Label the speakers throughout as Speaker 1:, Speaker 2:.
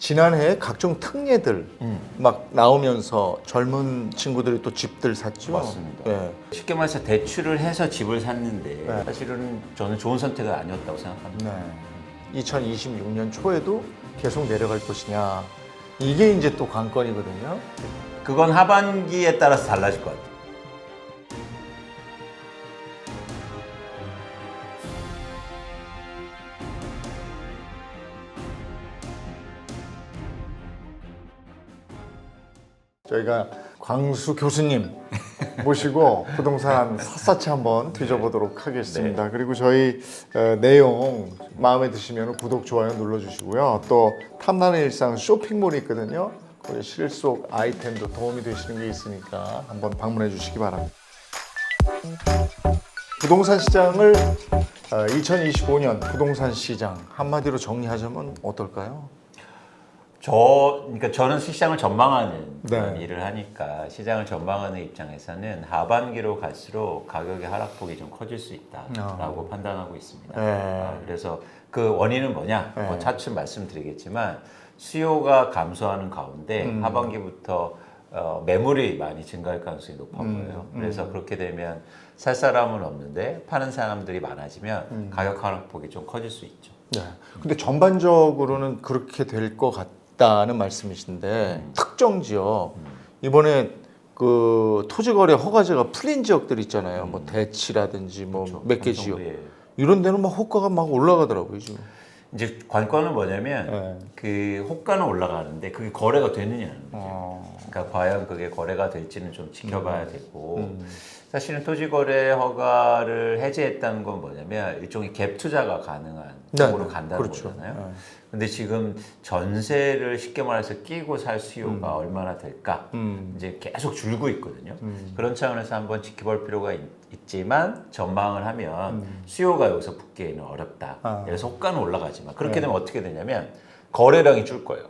Speaker 1: 지난해에 각종 특례들 막 나오면서 젊은 친구들이 또 집들 샀죠.
Speaker 2: 맞습니다.
Speaker 1: 네.
Speaker 2: 쉽게 말해서 대출을 해서 집을 샀는데
Speaker 1: 네.
Speaker 2: 사실은 저는 좋은 선택은 아니었다고 생각합니다.
Speaker 1: 네. 2026년 초에도 계속 내려갈 것이냐. 이게 이제 또 관건이거든요.
Speaker 2: 그건 하반기에 따라서 달라질 것 같아요.
Speaker 1: 저희가 광수 교수님 모시고 부동산 샅샅이 한번 뒤져보도록 하겠습니다. 그리고 저희 내용 마음에 드시면 구독, 좋아요 눌러주시고요. 또 탐나는 일상 쇼핑몰이 있거든요. 거기 실속 아이템도 도움이 되시는 게 있으니까 한번 방문해 주시기 바랍니다. 부동산 시장을 2025년 부동산 시장 한마디로 정리하자면 어떨까요?
Speaker 2: 그러니까 저는 시장을 전망하는
Speaker 1: 네.
Speaker 2: 일을 하니까 시장을 전망하는 입장에서는 하반기로 갈수록 가격의 하락폭이 좀 커질 수 있다라고 판단하고 있습니다.
Speaker 1: 네.
Speaker 2: 그래서 그 원인은 뭐냐?
Speaker 1: 네.
Speaker 2: 뭐 차츰 말씀드리겠지만 수요가 감소하는 가운데 하반기부터 매물이 많이 증가할 가능성이 높아 보여요. 그래서 그렇게 되면 살 사람은 없는데 파는 사람들이 많아지면 가격 하락폭이 좀 커질 수 있죠.
Speaker 1: 네. 근데 전반적으로는 그렇게 될 것 같다는 말씀이신데 특정 지역 이번에 그 토지거래 허가제가 풀린 지역들 있잖아요. 뭐 대치라든지 뭐 몇 개 지역
Speaker 2: 예.
Speaker 1: 이런 데는 막 호가가 막 올라가더라고요 지금.
Speaker 2: 이제 관건은 뭐냐면
Speaker 1: 네.
Speaker 2: 그 호가는 올라가는데 그게 거래가 되느냐는 거죠. 그러니까 과연 그게 거래가 될지는 좀 지켜봐야 되고 사실은 토지거래 허가를 해제했다는 건 뭐냐면 일종의 갭 투자가 가능한 쪽으로
Speaker 1: 네,
Speaker 2: 간다는
Speaker 1: 그렇죠.
Speaker 2: 거잖아요.
Speaker 1: 네.
Speaker 2: 근데 지금 전세를 쉽게 말해서 끼고 살 수요가 얼마나 될까 이제 계속 줄고 있거든요. 그런 차원에서 한번 지켜볼 필요가 있지만 전망을 하면 수요가 여기서 붙기에는 어렵다. 그래서 호가는 올라가지만 그렇게 되면 어떻게 되냐면 거래량이 줄 거예요.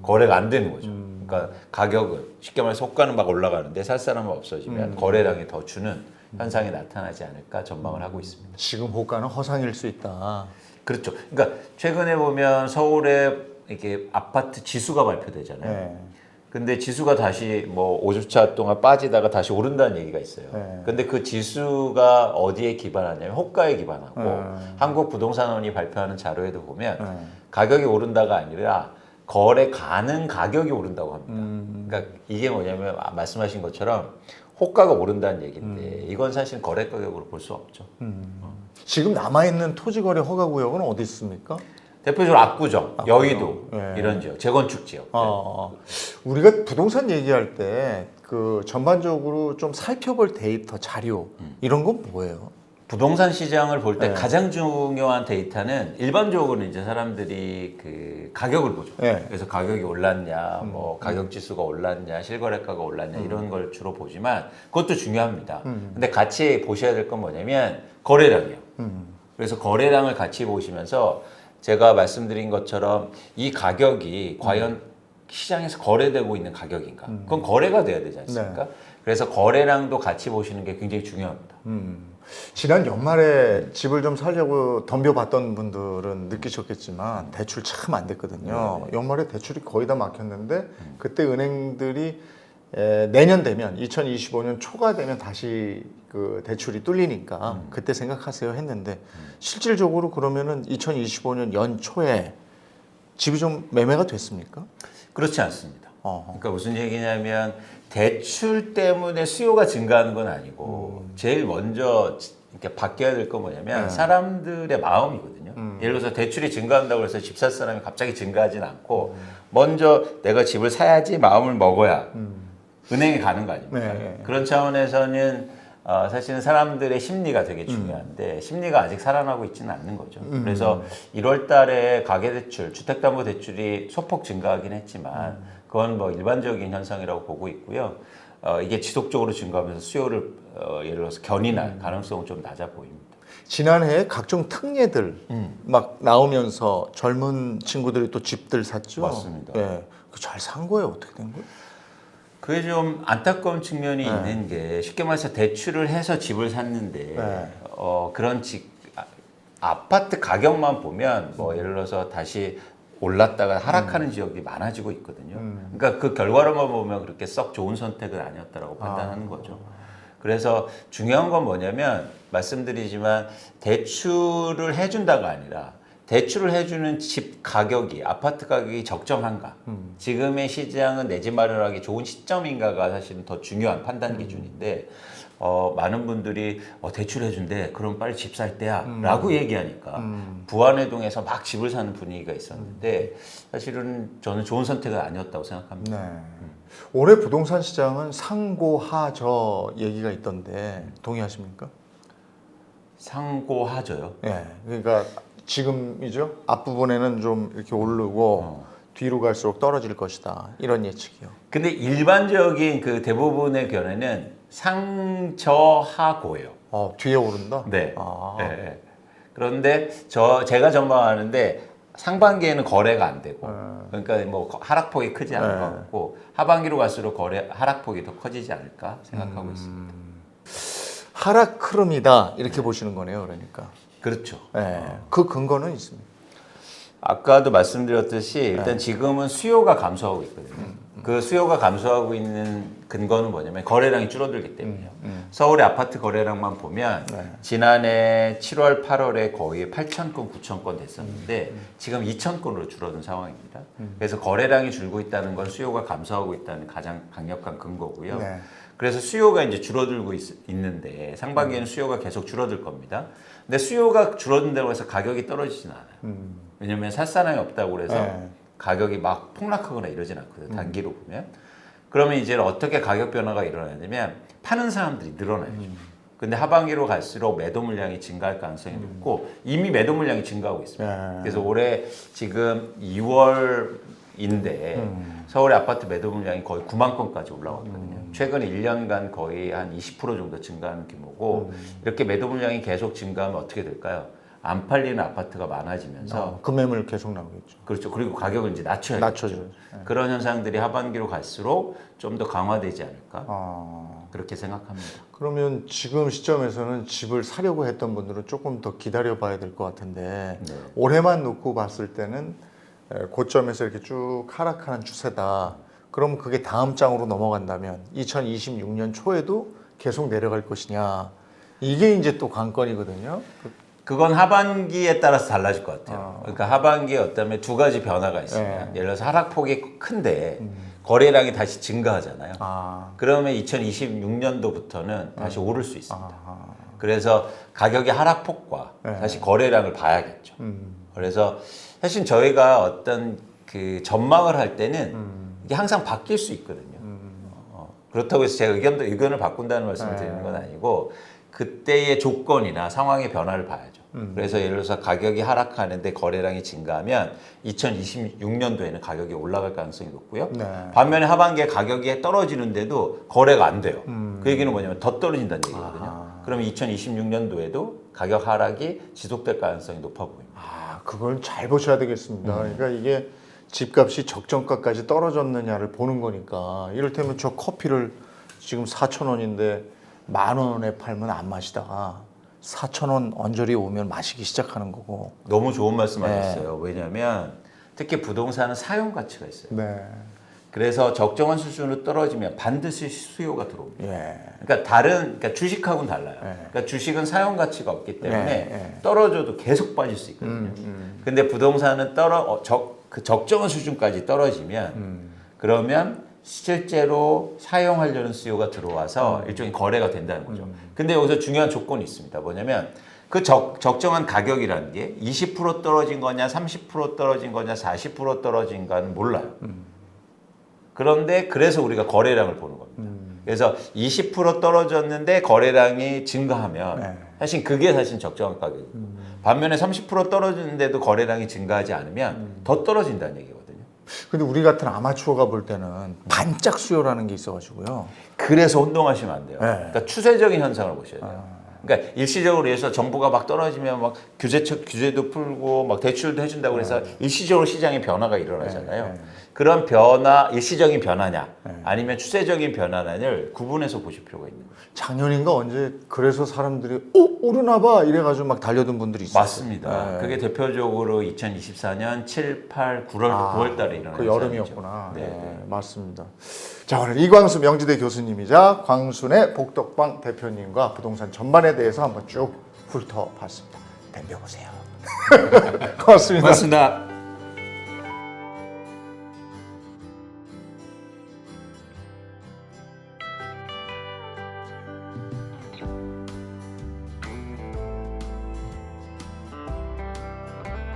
Speaker 2: 거래가 안 되는 거죠. 그러니까 가격은 쉽게 말해서 호가는 막 올라가는데 살 사람은 없어지면 거래량이 더 주는 현상이 나타나지 않을까 전망을 하고 있습니다.
Speaker 1: 지금 호가는 허상일 수 있다.
Speaker 2: 그렇죠. 그러니까 최근에 보면 서울에 이렇게 아파트 지수가 발표되잖아요.
Speaker 1: 네.
Speaker 2: 근데 지수가 다시 뭐 5주차 동안 빠지다가 다시 오른다는 얘기가 있어요.
Speaker 1: 네.
Speaker 2: 근데 그 지수가 어디에 기반하냐면 호가에 기반하고 한국부동산원이 발표하는 자료에도 보면 가격이 오른다가 아니라 거래 가능 가격이 오른다고 합니다. 그러니까 이게 뭐냐면 말씀하신 것처럼 호가가 오른다는 얘기인데 이건 사실 거래 가격으로 볼 수 없죠.
Speaker 1: 지금 남아있는 토지거래 허가구역은 어디 있습니까?
Speaker 2: 대표적으로 압구정, 여의도
Speaker 1: 네.
Speaker 2: 이런 지역, 재건축 지역.
Speaker 1: 우리가 부동산 얘기할 때 그 전반적으로 좀 살펴볼 데이터, 자료 이런 건 뭐예요?
Speaker 2: 부동산 시장을 볼 때
Speaker 1: 네.
Speaker 2: 가장 중요한 데이터는 일반적으로 이제 사람들이 그 가격을 보죠.
Speaker 1: 네.
Speaker 2: 그래서 가격이 올랐냐, 뭐 가격 지수가 올랐냐, 실거래가가 올랐냐 이런 걸 주로 보지만 그것도 중요합니다. 근데 같이 보셔야 될 건 뭐냐면 거래량이에요. 그래서 거래량을 같이 보시면서 제가 말씀드린 것처럼 이 가격이 과연 시장에서 거래되고 있는 가격인가? 그건 거래가 돼야 되지 않습니까?
Speaker 1: 네.
Speaker 2: 그래서 거래량도 같이 보시는 게 굉장히 중요합니다.
Speaker 1: 지난 연말에 집을 좀 살려고 덤벼봤던 분들은 느끼셨겠지만 대출 참 안 됐거든요. 연말에 대출이 거의 다 막혔는데 그때 은행들이 내년 되면 2025년 초가 되면 다시 그 대출이 뚫리니까 그때 생각하세요 했는데 실질적으로 그러면은 2025년 연초에 집이 좀 매매가 됐습니까?
Speaker 2: 그렇지 않습니다. 그러니까 무슨 얘기냐면 대출 때문에 수요가 증가하는 건 아니고 제일 먼저 이렇게 바뀌어야 될 건 뭐냐면 사람들의 마음이거든요. 예를 들어서 대출이 증가한다고 해서 집 살 사람이 갑자기 증가하진 않고 먼저 내가 집을 사야지 마음을 먹어야 은행에 가는 거 아닙니까?
Speaker 1: 네.
Speaker 2: 그런 차원에서는 사실은 사람들의 심리가 되게 중요한데 심리가 아직 살아나고 있지는 않는 거죠. 그래서 1월 달에 가계대출, 주택담보대출이 소폭 증가하긴 했지만 그건 뭐 일반적인 현상이라고 보고 있고요. 이게 지속적으로 증가하면서 수요를 예를 들어서 견인할 가능성은 좀 낮아 보입니다.
Speaker 1: 지난해에 각종 특례들 막 나오면서 젊은 친구들이 또 집들 샀죠.
Speaker 2: 맞습니다.
Speaker 1: 네. 잘 산 거예요? 어떻게 된 거예요?
Speaker 2: 그게 좀 안타까운 측면이 있는 게 쉽게 말해서 대출을 해서 집을 샀는데 그런 아파트 가격만 보면 뭐 예를 들어서 다시 올랐다가 하락하는 지역이 많아지고 있거든요. 그러니까 그 결과로만 보면 그렇게 썩 좋은 선택은 아니었다라고 판단하는 거죠. 그래서 중요한 건 뭐냐면 말씀드리지만 대출을 해준다가 아니라 대출을 해주는 집 가격이 아파트 가격이 적정한가 지금의 시장은 내 집 마련하기 좋은 시점인가가 사실은 더 중요한 판단 기준인데 많은 분들이 대출해준대 그럼 빨리 집 살 때야 라고 얘기하니까 부안해동에서 막 집을 사는 분위기가 있었는데 사실은 저는 좋은 선택은 아니었다고 생각합니다.
Speaker 1: 네. 올해 부동산 시장은 상고하저 얘기가 있던데 동의하십니까?
Speaker 2: 상고하죠요.
Speaker 1: 예. 그러니까 지금이죠. 앞부분에는 좀 이렇게 오르고 뒤로 갈수록 떨어질 것이다. 이런 예측이요.
Speaker 2: 근데 일반적인 그 대부분의 견해는 상저하고예요.
Speaker 1: 뒤에 오른다?
Speaker 2: 네.
Speaker 1: 아.
Speaker 2: 네, 네. 그런데 제가 전망하는데 상반기에는 거래가 안 되고 그러니까 뭐 하락폭이 크지 않을
Speaker 1: 네.
Speaker 2: 것 같고 하반기로 갈수록 하락폭이 더 커지지 않을까 생각하고 있습니다.
Speaker 1: 하락 흐름이다. 이렇게 보시는 거네요. 그러니까.
Speaker 2: 그렇죠.
Speaker 1: 예. 그 근거는 있습니다.
Speaker 2: 아까도 말씀드렸듯이 일단 지금은 수요가 감소하고 있거든요. 그 수요가 감소하고 있는 근거는 뭐냐면 거래량이 줄어들기 때문이에요. 서울의 아파트 거래량만 보면 지난해 7월, 8월에 거의 8천 건, 9천 건 됐었는데 지금 2천 건으로 줄어든 상황입니다. 그래서 거래량이 줄고 있다는 건 수요가 감소하고 있다는 가장 강력한 근거고요.
Speaker 1: 네.
Speaker 2: 그래서 수요가 이제 줄어들고 있는데 상반기에는 수요가 계속 줄어들 겁니다. 근데 수요가 줄어든다고 해서 가격이 떨어지진 않아요. 왜냐면 살 사람이 없다고 그래서
Speaker 1: 네.
Speaker 2: 가격이 막 폭락하거나 이러진 않거든요. 단기로 보면. 그러면 이제 어떻게 가격 변화가 일어나냐면 파는 사람들이 늘어나야죠. 근데 하반기로 갈수록 매도 물량이 증가할 가능성이 높고 이미 매도 물량이 증가하고 있습니다.
Speaker 1: 네.
Speaker 2: 그래서 올해 지금 2월인데 서울의 아파트 매도 물량이 거의 9만 건까지 올라왔거든요. 최근 1년간 거의 한 20% 정도 증가하는 규모고 이렇게 매도 물량이 계속 증가하면 어떻게 될까요? 안 팔리는 아파트가 많아지면서
Speaker 1: 금매물 계속 나오겠죠.
Speaker 2: 그렇죠. 그리고 가격을 이제 낮춰야겠죠.
Speaker 1: 낮춰줘야죠. 네.
Speaker 2: 그런 현상들이 하반기로 갈수록 좀 더 강화되지 않을까
Speaker 1: 아.
Speaker 2: 그렇게 생각합니다.
Speaker 1: 그러면 지금 시점에서는 집을 사려고 했던 분들은 조금 더 기다려 봐야 될 것 같은데
Speaker 2: 네.
Speaker 1: 올해만 놓고 봤을 때는 고점에서 이렇게 쭉 하락하는 추세다. 그럼 그게 다음 장으로 넘어간다면 2026년 초에도 계속 내려갈 것이냐. 이게 이제 또 관건이거든요.
Speaker 2: 그건 하반기에 따라서 달라질 것 같아요. 그러니까 하반기에 어쩌면 두 가지 변화가 있으면 예를 들어서 하락폭이 큰데 거래량이 다시 증가하잖아요. 그러면 2026년도부터는 다시 오를 수 있습니다. 그래서 가격의 하락폭과 다시 거래량을 봐야겠죠. 그래서 사실 저희가 어떤 그 전망을 할 때는 이게 항상 바뀔 수 있거든요. 그렇다고 해서 제가 의견을 바꾼다는 말씀을 드리는 건 아니고 그때의 조건이나 상황의 변화를 봐야죠. 그래서 예를 들어서 가격이 하락하는데 거래량이 증가하면 2026년도에는 가격이 올라갈 가능성이 높고요.
Speaker 1: 네.
Speaker 2: 반면에 하반기에 가격이 떨어지는데도 거래가 안 돼요. 그 얘기는 뭐냐면 더 떨어진다는 얘기거든요. 그러면 2026년도에도 가격 하락이 지속될 가능성이 높아 보입니다.
Speaker 1: 그걸 잘 보셔야 되겠습니다. 그러니까 이게 집값이 적정가까지 떨어졌느냐를 보는 거니까 이를테면 저 커피를 지금 4,000원인데 10,000원에 팔면 안 마시다가 4,000원 언저리 오면 마시기 시작하는 거고.
Speaker 2: 너무 좋은 말씀 하셨어요. 왜냐하면 특히 부동산은 사용 가치가 있어요.
Speaker 1: 네.
Speaker 2: 그래서 적정한 수준으로 떨어지면 반드시 수요가 들어옵니다.
Speaker 1: 예.
Speaker 2: 그러니까 주식하고는 달라요. 그러니까 주식은 사용 가치가 없기 때문에 떨어져도 계속 빠질 수 있거든요. 근데 부동산은 그 적정한 수준까지 떨어지면 그러면 실제로 사용하려는 수요가 들어와서 일종의 거래가 된다는 거죠. 근데 여기서 중요한 조건이 있습니다. 뭐냐면 그 적정한 가격이라는 게 20% 떨어진 거냐, 30% 떨어진 거냐, 40% 떨어진 거는 몰라요. 그런데 그래서 우리가 거래량을 보는 겁니다. 그래서 20% 떨어졌는데 거래량이 증가하면 사실 그게 사실 적정한 가격이고 반면에 30% 떨어지는데도 거래량이 증가하지 않으면 더 떨어진다는 얘기거든요.
Speaker 1: 근데 우리 같은 아마추어가 볼 때는 반짝 수요라는 게 있어가지고요.
Speaker 2: 그래서 혼동하시면 안 돼요.
Speaker 1: 네.
Speaker 2: 그러니까 추세적인 현상을 보셔야 돼요. 그러니까 일시적으로 해서 정부가 막 떨어지면 막 규제도 풀고 막 대출도 해준다고 해서 일시적으로 시장에 변화가 일어나잖아요. 그런 일시적인 변화냐 아니면 추세적인 변화냐를 구분해서 보실 필요가 있는 거죠.
Speaker 1: 작년인가 언제 그래서 사람들이 오르나 봐 이래가지고 막 달려든 분들이 있었어요.
Speaker 2: 맞습니다.
Speaker 1: 네.
Speaker 2: 그게 대표적으로 2024년 7, 8, 9월 달에 일어난
Speaker 1: 그 여름이었구나.
Speaker 2: 네.
Speaker 1: 네, 맞습니다. 자, 오늘 이광수 명지대 교수님이자 광순의 복덕방 대표님과 부동산 전반에 대해서 한번 쭉 훑어봤습니다. 덤벼보세요. 고맙습니다.
Speaker 2: 고맙습니다.